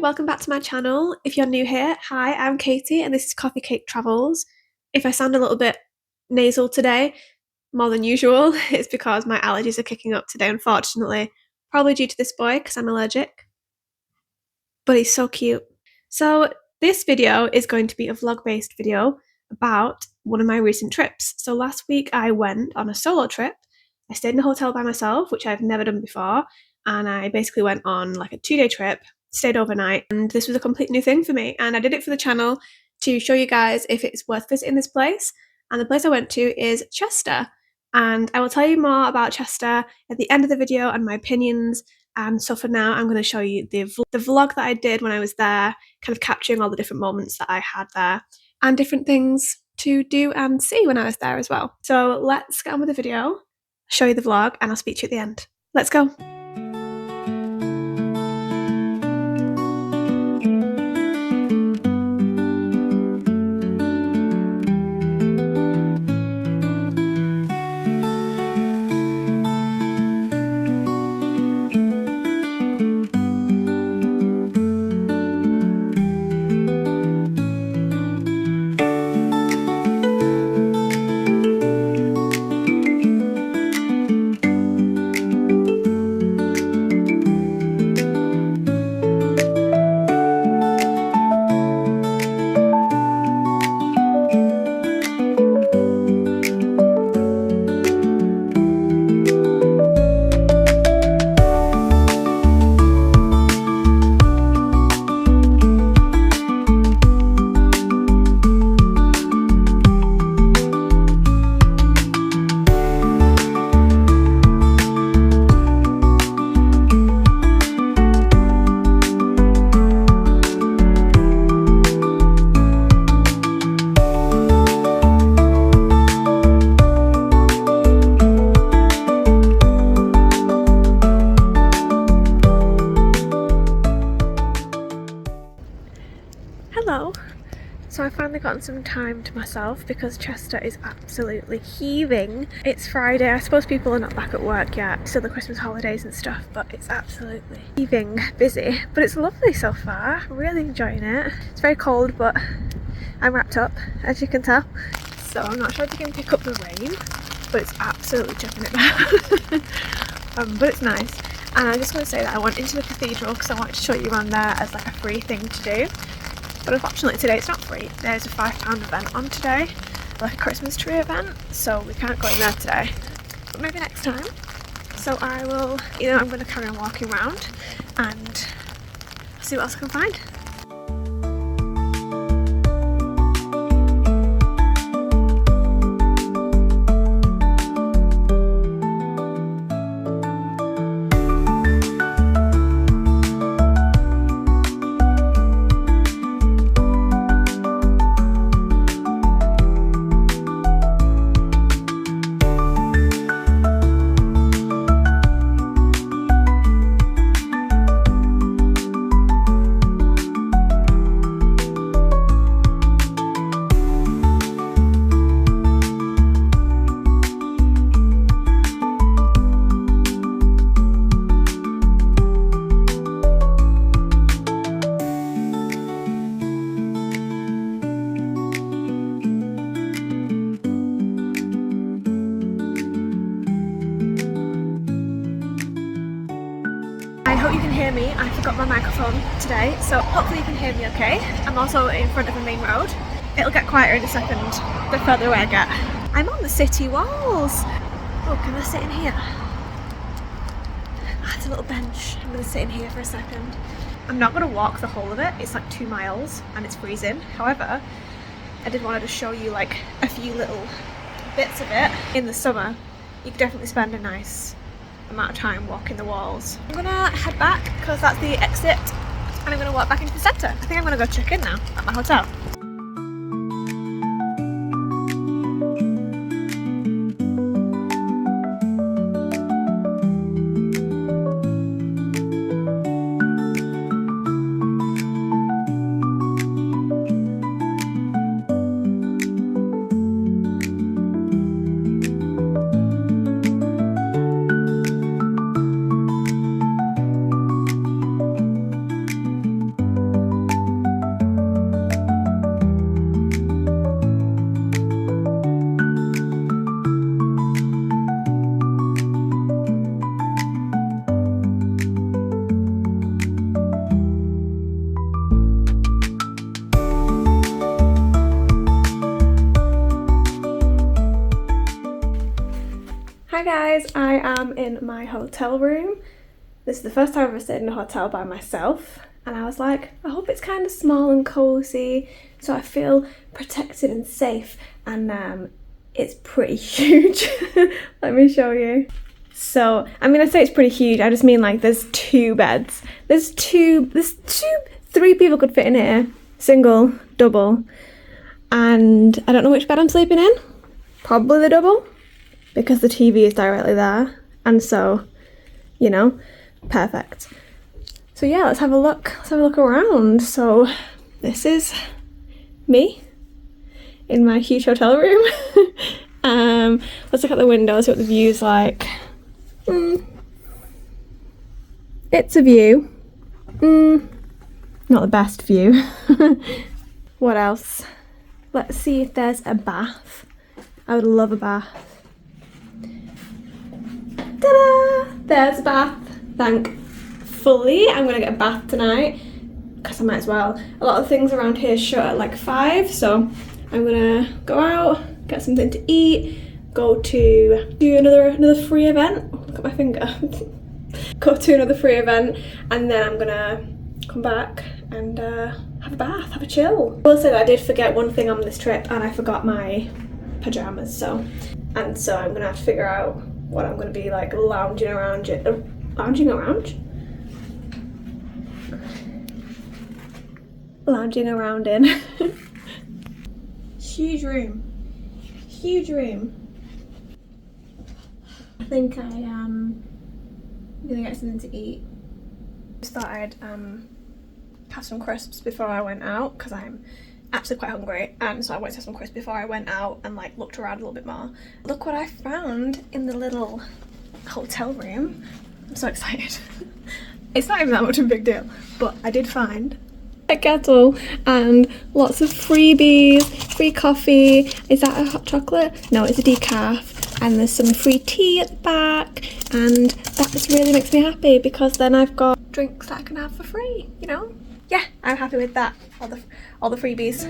welcome back to my channel. If you're new here, hi, I'm Katie and this is Coffee Cake Travels. If I sound a little bit nasal today, more than usual, it's because my allergies are kicking up today, unfortunately. Probably due to this boy because I'm allergic. But he's so cute. So this video is going to be a vlog-based video about one of my recent trips. So last week I went on a solo trip. I stayed in a hotel by myself, which I've never done before, and I basically went on like a 2-day trip, stayed overnight, and this was a complete new thing for me. And I did it for the channel to show you guys if it's worth visiting this place. And the place I went to is Chester. And I will tell you more about Chester at the end of the video and my opinions. And so for now, I'm going to show you the vlog that I did when I was there, kind of capturing all the different moments that I had there and different things to do and see when I was there as well. So let's get on with the video, show you the vlog, and I'll speak to you at the end. Let's go. Hello. So I finally gotten some time to myself because Chester is absolutely heaving. It's Friday. I suppose people are not back at work yet, still the Christmas holidays and stuff, but it's absolutely heaving, busy. But it's lovely so far. Really enjoying it. It's very cold, but I'm wrapped up, as you can tell. So I'm not sure if you can pick up the rain, but it's absolutely chucking it down. But it's nice. And I just want to say that I went into the cathedral because I wanted to show you around there as like a free thing to do. But unfortunately today it's not free. There's a £5 event on today, like a Christmas tree event, so we can't go in there today. But maybe next time. So I will, I'm going to carry on walking around and see what else I can find. I hope you can hear me. I forgot my microphone today, so hopefully you can hear me okay. I'm also in front of the main road. It'll get quieter in a second the further away I get. I'm on the city walls. Oh, can I sit in here? It's a little bench. I'm going to sit in here for a second. I'm not going to walk the whole of it. It's like 2 miles and it's freezing. However, I did want to just show you like a few little bits of it. In the summer, you could definitely spend a nice amount of time walking the walls. I'm gonna head back because that's the exit and I'm gonna walk back into the centre. I think I'm gonna go check in now at my hotel. Hi guys, I am in my hotel room. This is the first time I've ever stayed in a hotel by myself, and I was like, I hope it's kind of small and cozy so I feel protected and safe, and it's pretty huge. Let me show you. So, I mean, I say it's pretty huge, I just mean like there's 2 beds. Three people could fit in here, single, double, and I don't know which bed I'm sleeping in. Probably the double, because the TV is directly there, and so, you know, perfect. So yeah, let's have a look around. So this is me in my huge hotel room. Let's look at the window, see what the view's like. It's a view. Not the best view. What else? Let's see if there's a bath. I would love a bath. Ta-da! There's a bath. Thankfully, I'm gonna get a bath tonight because I might as well. A lot of things around here shut at like 5, so I'm gonna go out, get something to eat, go to do another free event. Oh, look at my finger. Go to another free event, and then I'm gonna come back and have a bath, have a chill. I will say that I did forget one thing on this trip, and I forgot my pajamas. So I'm gonna have to figure out what I'm gonna be like lounging around in. Huge room. I think I am gonna get something to eat. Just thought I'd have some crisps before I went out because I'm actually quite hungry, and so I wanted to have some crisps before I went out and like looked around a little bit more. Look what I found in the little hotel room. I'm so excited. It's not even that much of a big deal, but I did find a kettle and lots of freebies, free coffee. Is that a hot chocolate? No, it's a decaf. And there's some free tea at the back, and that just really makes me happy because then I've got drinks that I can have for free, you know? Yeah, I'm happy with that, all the freebies.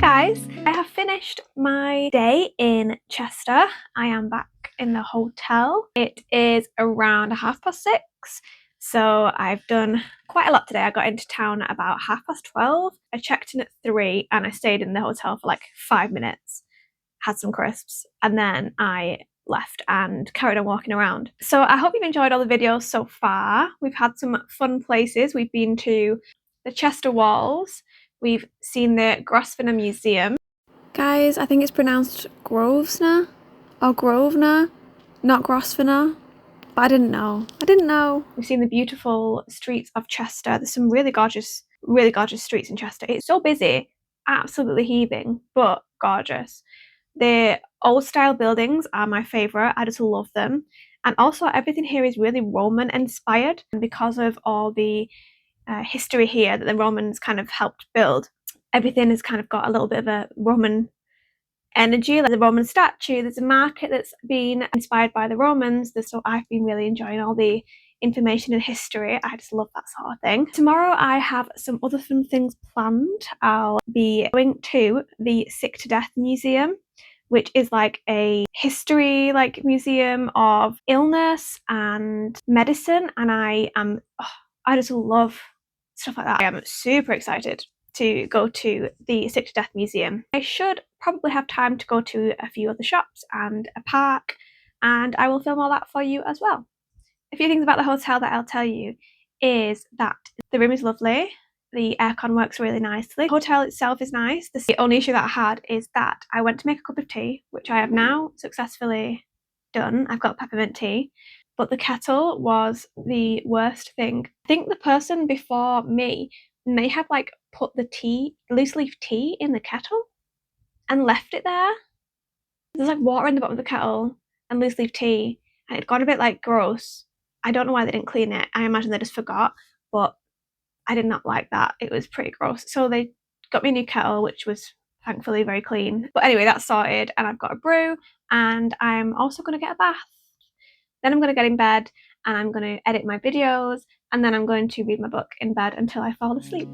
Guys, I have finished my day in Chester. I am back in the hotel. It is around 6:30, so I've done quite a lot today. I got into town at about 12:30. I checked in at 3 and I stayed in the hotel for like 5 minutes, had some crisps, and then I left and carried on walking around. So I hope you've enjoyed all the videos so far. We've had some fun places. We've been to the Chester Walls. We've seen the Grosvenor Museum. Guys, I think it's pronounced Grosvenor or Grosvenor, not Grosvenor. But I didn't know. We've seen the beautiful streets of Chester. There's some really gorgeous streets in Chester. It's so busy, absolutely heaving, but gorgeous. The old style buildings are my favourite. I just love them. And also everything here is really Roman inspired, and because of all the history here that the Romans kind of helped build, everything has kind of got a little bit of a Roman energy. Like the Roman statue, there's a market that's been inspired by the Romans. So I've been really enjoying all the information and history. I just love that sort of thing. Tomorrow I have some other fun things planned. I'll be going to the Sick to Death Museum, which is like a history museum of illness and medicine, and I just love stuff like that. I am super excited to go to the Sick to Death Museum. I should probably have time to go to a few other shops and a park, and I will film all that for you as well. A few things about the hotel that I'll tell you is that the room is lovely. The aircon works really nicely. The hotel itself is nice. The only issue that I had is that I went to make a cup of tea, which I have now successfully done. I've got peppermint tea, but the kettle was the worst thing. I think the person before me may have put the loose leaf tea in the kettle and left it there. There's water in the bottom of the kettle and loose leaf tea, and it got a bit gross. I don't know why they didn't clean it. I imagine they just forgot, but I did not like that. It was pretty gross. So they got me a new kettle, which was thankfully very clean. But anyway, that's sorted, and I've got a brew, and I'm also going to get a bath. Then I'm going to get in bed, and I'm going to edit my videos, and then I'm going to read my book in bed until I fall asleep.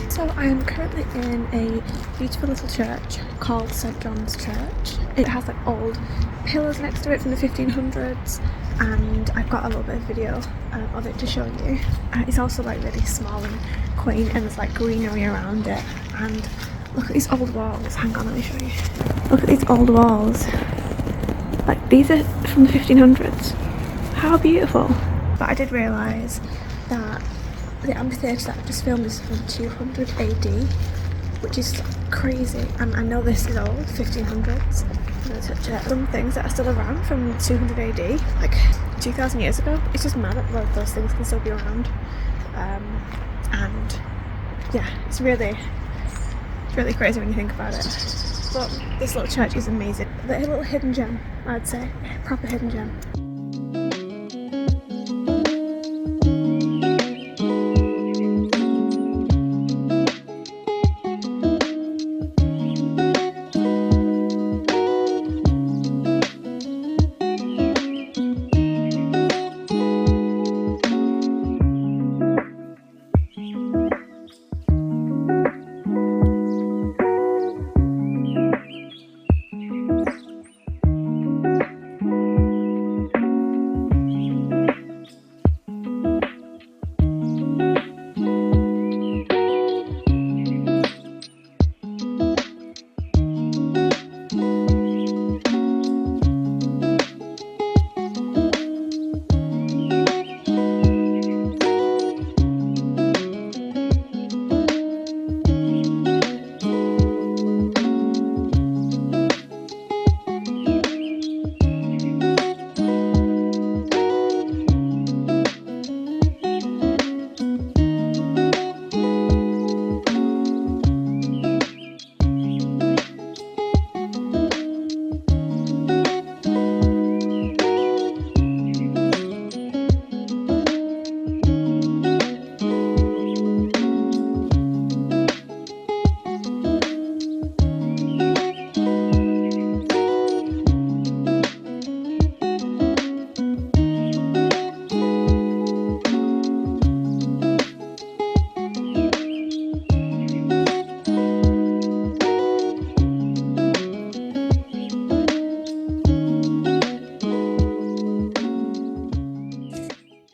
So I am currently in a beautiful little church called St John's Church. It has old pillars next to it from the 1500s, and I've got a little bit of video of it to show you. It's also really small and quaint, and there's greenery around it. And look at these old walls. Hang on, let me show you. Look at these old walls. These are from the 1500s. How beautiful. But I did realise that the amphitheatre that I just filmed is from 200 AD, which is crazy. And I know this is old, 1500s. There's some things that are still around from 200 AD, 2,000 years ago. It's just mad that those things can still be around. And yeah, it's really crazy when you think about it. But this little church is amazing. A little hidden gem, I'd say. Proper hidden gem.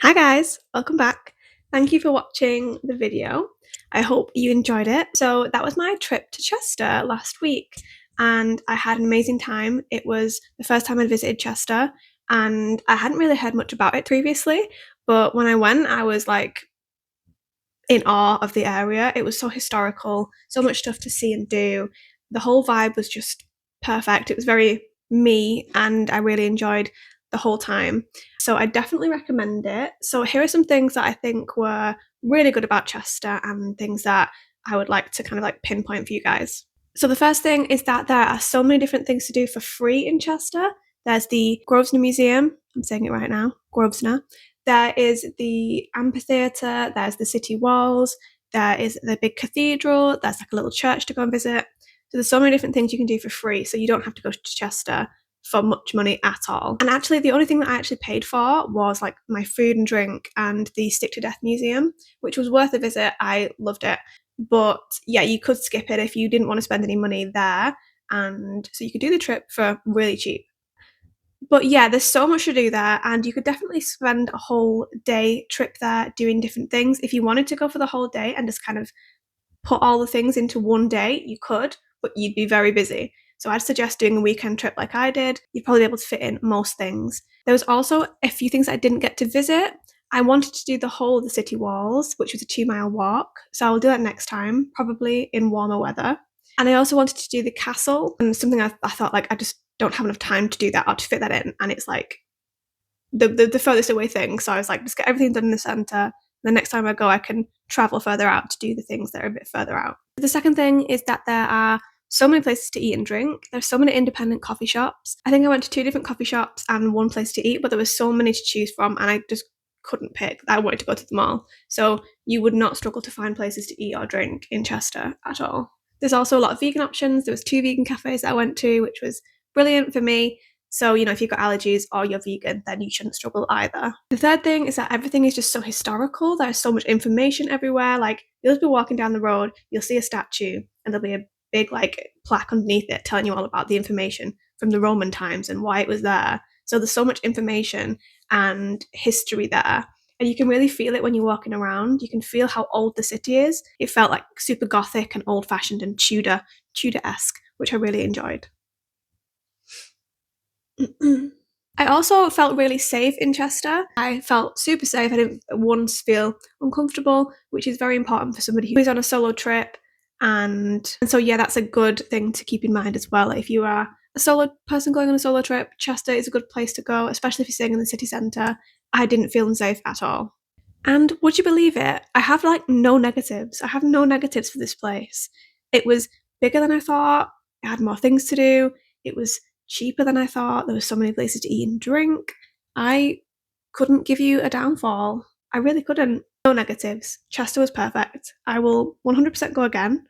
Hi guys, welcome back. Thank you for watching the video. I hope you enjoyed it. So that was my trip to Chester last week and I had an amazing time. It was the first time I'd visited Chester and I hadn't really heard much about it previously, but when I went, I was like in awe of the area. It was so historical, so much stuff to see and do. The whole vibe was just perfect. It was very me, and I really enjoyed the whole time. So I definitely recommend it. So here are some things that I think were really good about Chester and things that I would like to kind of like pinpoint for you guys. So the first thing is that there are so many different things to do for free in Chester. There's the Grosvenor Museum. I'm saying it right now, Grosvenor. There is the amphitheatre, there's the city walls, there is the big cathedral, there's like a little church to go and visit. So there's so many different things you can do for free, so you don't have to go to Chester for much money at all. And actually the only thing that I actually paid for was like my food and drink and the Stick to Death Museum, which was worth a visit. I loved it. But yeah, you could skip it if you didn't want to spend any money there. And so you could do the trip for really cheap. But yeah, there's so much to do there, and you could definitely spend a whole day trip there doing different things. If you wanted to go for the whole day and just kind of put all the things into one day, you could, but you'd be very busy. So I'd suggest doing a weekend trip like I did. You'd probably be able to fit in most things. There was also a few things I didn't get to visit. I wanted to do the whole of the city walls, which was a 2-mile walk. So I'll do that next time, probably in warmer weather. And I also wanted to do the castle, and something I thought like I just don't have enough time to do that or to fit that in. And it's like the furthest away thing. So I was like, just get everything done in the centre. The next time I go, I can travel further out to do the things that are a bit further out. The second thing is that there are so many places to eat and drink. There's so many independent coffee shops. I think I went to 2 different coffee shops and 1 place to eat, but there was so many to choose from and I just couldn't pick. I wanted to go to them all. So you would not struggle to find places to eat or drink in Chester at all. There's also a lot of vegan options. There was 2 vegan cafes that I went to, which was brilliant for me. So, if you've got allergies or you're vegan, then you shouldn't struggle either. The third thing is that everything is just so historical. There's so much information everywhere. Like, you'll just be walking down the road, you'll see a statue, and there'll be a big, like, plaque underneath it telling you all about the information from the Roman times and why it was there. So there's so much information and history there. And you can really feel it when you're walking around. You can feel how old the city is. It felt like super gothic and old-fashioned and Tudor-esque, which I really enjoyed. I also felt really safe in Chester. I felt super safe. I didn't once feel uncomfortable, which is very important for somebody who's on a solo trip. And so, yeah, that's a good thing to keep in mind as well. If you are a solo person going on a solo trip, Chester is a good place to go, especially if you're staying in the city centre. I didn't feel unsafe at all. And would you believe it? I have like no negatives. I have no negatives for this place. It was bigger than I thought. It had more things to do. It was cheaper than I thought. There were so many places to eat and drink. I couldn't give you a downfall. I really couldn't. No negatives. Chester was perfect. I will 100% go again.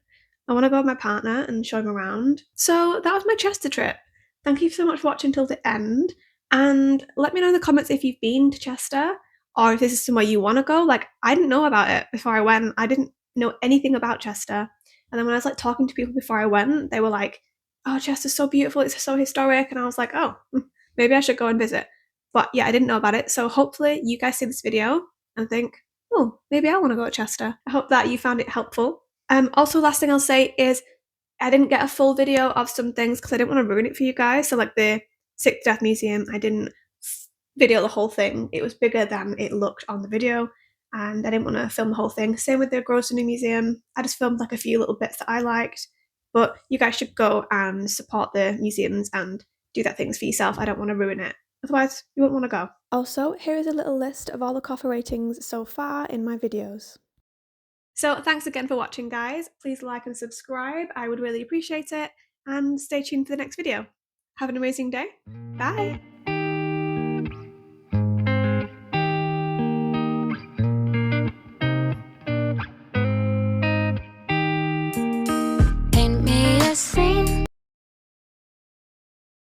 I want to go with my partner and show him around. So that was my Chester trip. Thank you so much for watching till the end. And let me know in the comments if you've been to Chester or if this is somewhere you want to go. Like, I didn't know about it before I went. I didn't know anything about Chester. And then when I was like talking to people before I went, they were like, oh, Chester's so beautiful, it's so historic. And I was like, oh, maybe I should go and visit. But yeah, I didn't know about it. So hopefully you guys see this video and think, oh, maybe I want to go to Chester. I hope that you found it helpful. Also, last thing I'll say is I didn't get a full video of some things because I didn't want to ruin it for you guys. So like the Sick Death Museum, I didn't video the whole thing. It was bigger than it looked on the video and I didn't want to film the whole thing. Same with the Grosvenor Museum. I just filmed like a few little bits that I liked. But you guys should go and support the museums and do that things for yourself. I don't want to ruin it. Otherwise, you won't want to go. Also, here is a little list of all the coffee ratings so far in my videos. So thanks again for watching, guys. Please like and subscribe. I would really appreciate it. And stay tuned for the next video. Have an amazing day. Bye. Paint me a scene.